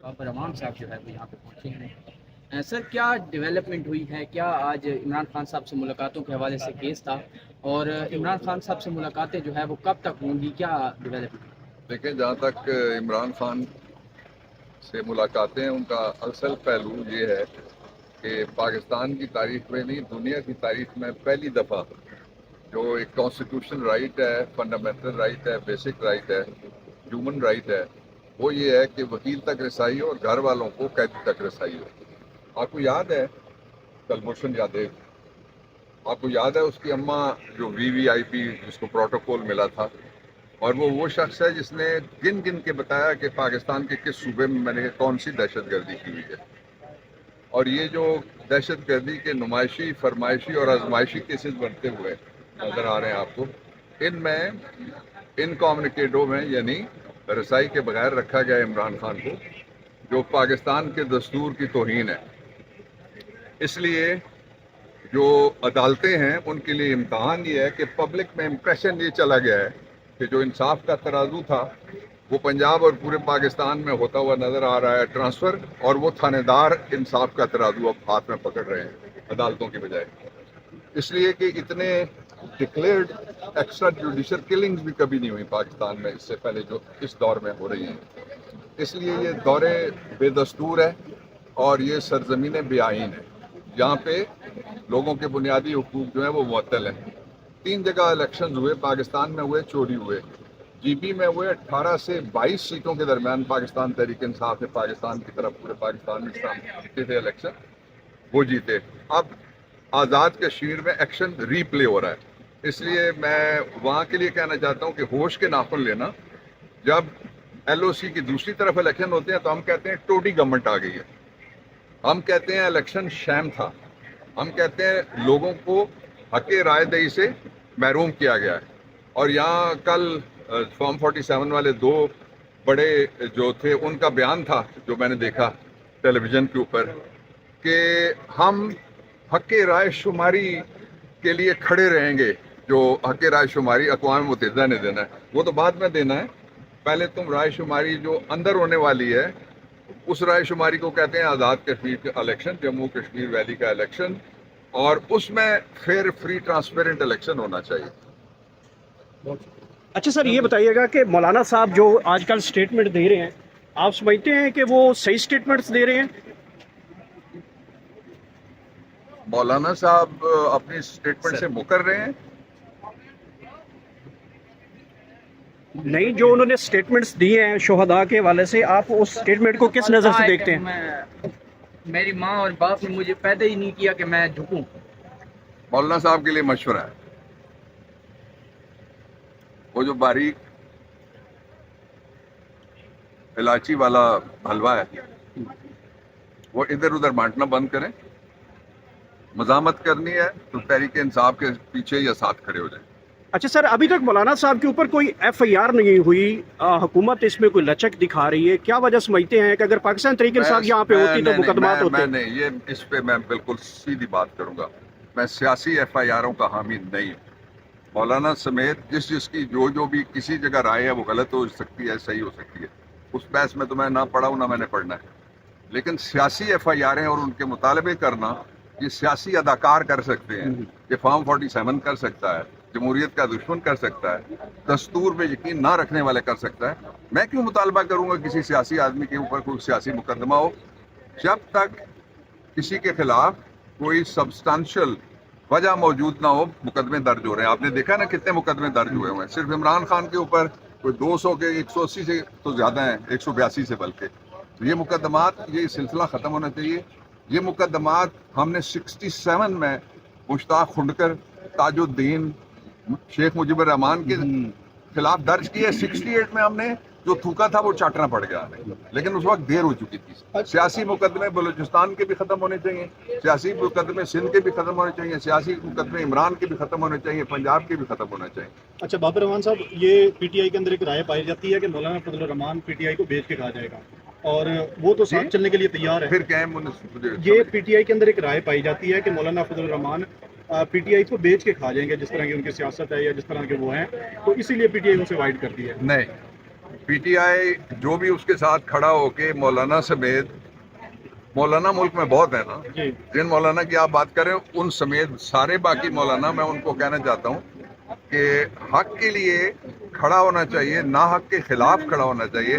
बाबर अमान साहब जो है वो यहाँ पे पहुँचे हैं। सर क्या डेवलपमेंट हुई है, क्या आज इमरान खान साहब से मुलाकातों के हवाले से केस था और इमरान खान साहब से मुलाकातें जो है वो कब तक होंगी, क्या डेवलपमेंट? देखिए, जहाँ तक इमरान खान से मुलाकातें हैं, उनका असल पहलू ये है कि पाकिस्तान की तारीख में नहीं, दुनिया की तारीख में पहली दफ़ा जो एक कॉन्स्टिट्यूशनल राइट है, फंडामेंटल राइट है, बेसिक राइट है, ह्यूमन राइट है, वो ये है कि वकील तक रसाई हो और घर वालों को कैदी तक रसाई हो। आपको याद है कुलभूषण यादव, आपको याद है उसकी अम्मा जो VVIP जिसको प्रोटोकॉल मिला था, और वो शख्स है जिसने गिन गिन के बताया कि पाकिस्तान के किस सूबे में मैंने कौन सी दहशतगर्दी की हुई है। और ये जो दहशतगर्दी के नुमाइशी, फरमाइशी और आजमाइशी केसेस बनते हुए नजर आ रहे हैं आपको, इनमें इन कम्युनिकेटों में यानी रसाई के बगैर रखा गया इमरान खान को, जो पाकिस्तान के दस्तूर की तौहीन है। इसलिए जो अदालतें हैं उनके लिए इम्तहान ये है कि पब्लिक में इम्प्रेशन ये चला गया है कि जो इंसाफ का तराजू था वो पंजाब और पूरे पाकिस्तान में होता हुआ नजर आ रहा है ट्रांसफर, और वो थानेदार इंसाफ का तराजू अब हाथ में पकड़ रहे हैं अदालतों की बजाय। इसलिए कि इतने डिक्लेयर्ड एक्स्ट्रा जुडिशल किलिंग्स भी कभी नहीं हुई पाकिस्तान में इससे पहले जो इस दौर में हो रही हैं। इसलिए ये दौरे बेदस्तूर है और ये सरजमीन बेआईन है, जहाँ पे लोगों के बुनियादी हुकूक जो है वो मुअत्तल हैं। 3 जगह इलेक्शन हुए पाकिस्तान में, हुए चोरी हुए। GB में हुए 18 से 22 सीटों के दरमियान पाकिस्तान तहरीक इंसाफ ने पाकिस्तान की तरफ पूरे पाकिस्तान में जीते थे इलेक्शन, वो जीते। अब आज़ाद कश्मीर में एक्शन रीप्ले हो रहा है। इसलिए मैं वहाँ के लिए कहना चाहता हूँ कि होश के नाखुन लेना। जब LOC की दूसरी तरफ इलेक्शन होते हैं तो हम कहते हैं टोडी गवर्नमेंट आ गई है, हम कहते हैं इलेक्शन शैम था, हम कहते हैं लोगों को हक़ राय दही से महरूम किया गया है। और यहाँ कल फॉर्म 47 वाले 2 बड़े जो थे उनका बयान था जो मैंने देखा टेलीविज़न के ऊपर कि हम हक़ राय शुमारी के लिए खड़े रहेंगे। जो हक़ राय शुमारी अक़वाम मुत्तहिदा ने देना है वो तो बाद में देना है, पहले तुम राय शुमारी जो अंदर होने वाली है उस राय शुमारी को कहते हैं आज़ाद कश्मीर का इलेक्शन, जम्मू कश्मीर वैली का इलेक्शन, और उसमें फेयर फ्री ट्रांसपेरेंट इलेक्शन होना चाहिए। अच्छा सर, ये बताइएगा कि मौलाना साहब जो आजकल स्टेटमेंट दे रहे हैं, आप समझते हैं कि वो सही स्टेटमेंट्स दे रहे हैं? मौलाना साहब अपनी स्टेटमेंट से मुकर रहे हैं? नहीं, जो उन्होंने स्टेटमेंट्स दिए हैं शोहदा के हवाले से, आप उस स्टेटमेंट को किस नज़र से देखते हैं? मेरी माँ और बाप ने मुझे पैदा ही नहीं किया कि मैं झुकूं। मौलाना साहब के लिए मशवरा है, वो जो बारीक इलायची वाला हलवा है वो इधर उधर बांटना बंद करें। मज़ामत करनी है तो तहरीक इंसाफ के पीछे या साथ खड़े हो जाएं। अच्छा सर, अभी तक मौलाना साहब के ऊपर कोई FIR नहीं हुई, हुकूमत इसमें कोई लचक दिखा रही है, क्या वजह समझते हैं कि अगर पाकिस्तान तहरीक इंसाफ यहाँ पे होती तो मुकदमात होते? मैं नहीं, ये इस पे मैं बिल्कुल सीधी बात करूंगा, मैं सियासी FIRों का हामी नहीं हूँ। मौलाना समेत जिसकी जो भी किसी जगह राय है वो गलत हो सकती है, सही हो सकती है, उस बहस में तो मैं ना पढ़ा हूँ ना मैंने पढ़ना है। लेकिन सियासी FIRें और उनके मुतालबे करना ये सियासी अदाकार कर सकते हैं, ये फॉर्म 47 कर सकता है, जमहूरियत का दुश्मन कर सकता है, दस्तूर में यकीन ना रखने वाले कर सकता है। मैं क्यों मुतालबा करूंगा किसी सियासी आदमी के ऊपर कोई सियासी मुकदमा हो? जब तक किसी के खिलाफ कोई सब्सटेंशियल वजह मौजूद ना हो मुकदमे दर्ज हो रहे हैं। आपने देखा ना कितने मुकदमे दर्ज हुए हुए हैं, सिर्फ इमरान खान के ऊपर कोई 200 के 180 से तो ज्यादा है, 182 से बल्कि। तो ये मुकदमात, ये सिलसिला खत्म होना चाहिए। ये मुकदमात हमने 67 में मुश्ताक खुंडकर, ताजुद्दीन, शेख मुजीबुर रहमान के खिलाफ दर्ज किया। 68 में हमने जो थूका था वो चाटना पड़ गया, लेकिन उस वक्त देर हो चुकी थी। सियासी मुकदमे बलूचिस्तान के भी खत्म होने चाहिए, सियासी मुकदमे सिंध के भी खत्म होने चाहिए, सियासी मुकदमे इमरान के भी खत्म होने चाहिए, पंजाब के भी खत्म होना चाहिए। अच्छा बाबर रहमान साहब, ये PTI के अंदर एक राय पाई जाती है कि मौलाना फजल रहमान PTI को बेच के खा जाएगा, और वो तो साथ चलने के लिए तैयार है। फिर क्या है, ये PTI के अंदर एक राय पाई जाती है कि मौलाना फजल रहमान PTI को बेच के खा जाएंगे, जिस तरह की उनकी सियासत है या जिस तरह के वो हैं, तो इसीलिए PTI उनसे वाइड करती है। नहीं, पी टी आई जो भी उसके साथ खड़ा होके मौलाना समेत, मौलाना मुल्क में बहुत है ना, जी जिन मौलाना की आप बात करें उन समेत सारे बाकी मौलाना, मैं उनको कहना चाहता हूँ कि हक के लिए खड़ा होना चाहिए, ना हक के खिलाफ खड़ा होना चाहिए।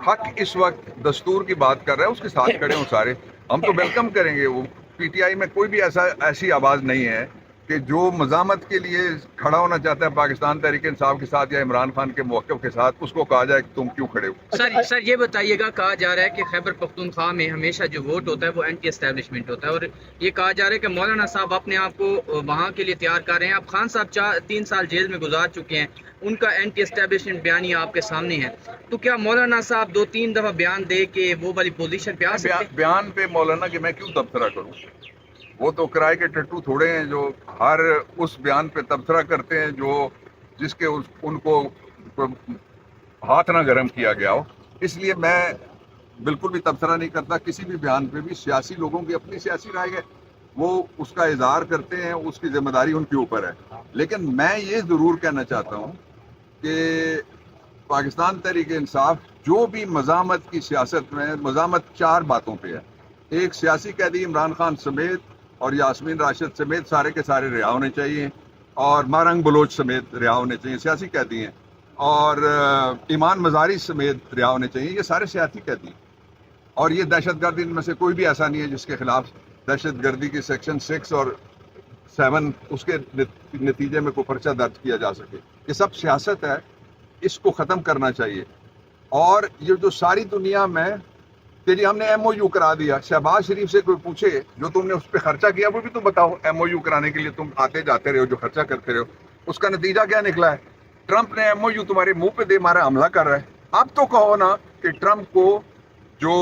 हक इस वक्त दस्तूर की बात कर रहा है, उसके साथ खड़े हों सारे, हम तो वेलकम करेंगे। वो पीटीआई में कोई भी ऐसी आवाज़ नहीं है कि जो मज़ामत के लिए खड़ा होना चाहता है पाकिस्तान तहरीक इंसाफ के साथ या इमरान खान के मौक़िफ़ के साथ, उसको कहा जाए कि तुम क्यों खड़े हो। सर ये बताइएगा, कहा जा रहा है कि खैबर पख्तूनख्वा में हमेशा जो वोट होता है वो एंटी एस्टेब्लिशमेंट होता है, और ये कहा जा रहा है कि मौलाना साहब अपने आप को वहाँ के लिए तैयार कर रहे हैं। अब खान साहब 3 साल जेल में गुजार चुके हैं, उनका एंटी एस्टेब्लिशमेंट बयान आपके सामने है, तो क्या मौलाना साहब 2-3 दफ़ा बयान दे के वो वाली पोजीशन पे आ सकते हैं? बयान पे मौलाना कि मैं क्यों तबसरा करूँ, वो तो किराए के टट्टू थोड़े हैं जो हर उस बयान पे तबसरा करते हैं जो जिसके उनको हाथ ना गर्म किया गया हो। इसलिए मैं बिल्कुल भी तबसरा नहीं करता किसी भी बयान पे भी। सियासी लोगों की अपनी सियासी राय है, वो उसका इजहार करते हैं, उसकी जिम्मेदारी उनके ऊपर है। लेकिन मैं ये ज़रूर कहना चाहता हूँ कि पाकिस्तान तहरीक इंसाफ जो भी मज़ामत की सियासत में, मज़ामत 4 बातों पे है। एक, सियासी कैदी इमरान खान समेत और यास्मीन राशिद समेत सारे के सारे रिहा होने चाहिए, और मारंग बलोच समेत रिहा होने चाहिए, सियासी कैदी हैं, और ईमान मजारी समेत रिहा होने चाहिए, ये सारे सियासी कैदी हैं। और ये दहशतगर्द, इनमें से कोई भी ऐसा नहीं है जिसके खिलाफ दहशतगर्दी की सेक्शन 6 और 7 उसके नतीजे में कोई पर्चा दर्ज किया जा सके। ये सब सियासत है, इसको ख़त्म करना चाहिए। और ये जो सारी दुनिया में तेरी हमने MOU करा दिया, शहबाज शरीफ से कोई पूछे जो तुमने उस पर खर्चा किया वो भी तुम बताओ। MOU कराने के लिए तुम आते जाते रहे हो, जो खर्चा करते रहे हो, उसका नतीजा क्या निकला है? ट्रंप ने MOU तुम्हारे मुंह पे दे मारा हमला कर रहा है। अब तो कहो ना कि ट्रंप को जो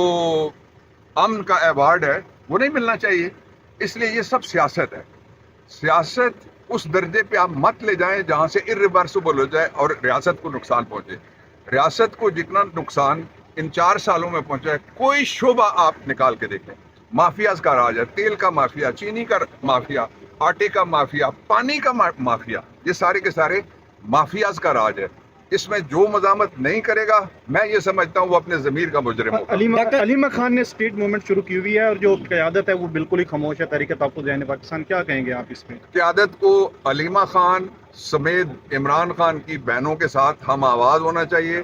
अमन का अवार्ड है वो नहीं मिलना चाहिए। इसलिए ये सब सियासत है। सियासत उस दर्जे पे आप मत ले जाएं जहां से इर्रिवर्सिबल हो जाए और रियासत को नुकसान पहुंचे। रियासत को जितना नुकसान इन 4 सालों में पहुंचा है, कोई शोबा आप निकाल के देखें, माफियाज का राज है। तेल का माफिया, चीनी का माफिया, आटे का माफिया, पानी का माफिया, ये सारे के सारे माफियाज का राज है। इसमें जो मजामत नहीं करेगा, मैं ये समझता हूँ वो अपने ज़मीर का मुजरिम होगा। अलीमा खान ने स्टेट मूवमेंट शुरू की हुई है और जो क़यादत है वो बिल्कुल ही खामोश है तहरीक तहफ़्फ़ुज़ ऐन पाकिस्तान। क्या कहेंगे आप इसमें? क़यादत को अलीमा खान समेत इमरान खान की बहनों के साथ हम आवाज़ होना चाहिए,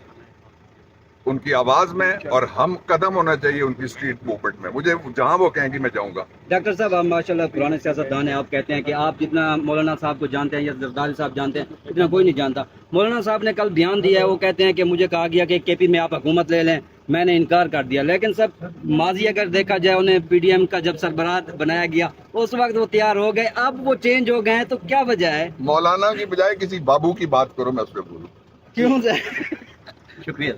उनकी आवाज़ में, और हम कदम होना चाहिए उनकी स्ट्रीट मूवमेंट में। मुझे जहाँ वो कहेंगे मैं जाऊँगा। डॉक्टर साहब, आप माशाल्लाह पुराने सियासतदान हैं, आप कहते हैं कि आप जितना मौलाना साहब को जानते हैं या जरदारी साहब जानते हैं इतना कोई नहीं जानता। मौलाना साहब ने कल बयान दिया है, वो कहते हैं कि मुझे कहा गया कि KP में आप हुकूमत ले लें, मैंने इनकार कर दिया। लेकिन सब माजी अगर देखा जाए, उन्हें PDM का जब सरबराह बनाया गया उस वक्त वो तैयार हो गए, अब वो चेंज हो गए हैं, तो क्या वजह है? मौलाना की बजाय किसी बाबू की बात करो, मैं उस पर बोलूँ। क्यों? शुक्रिया।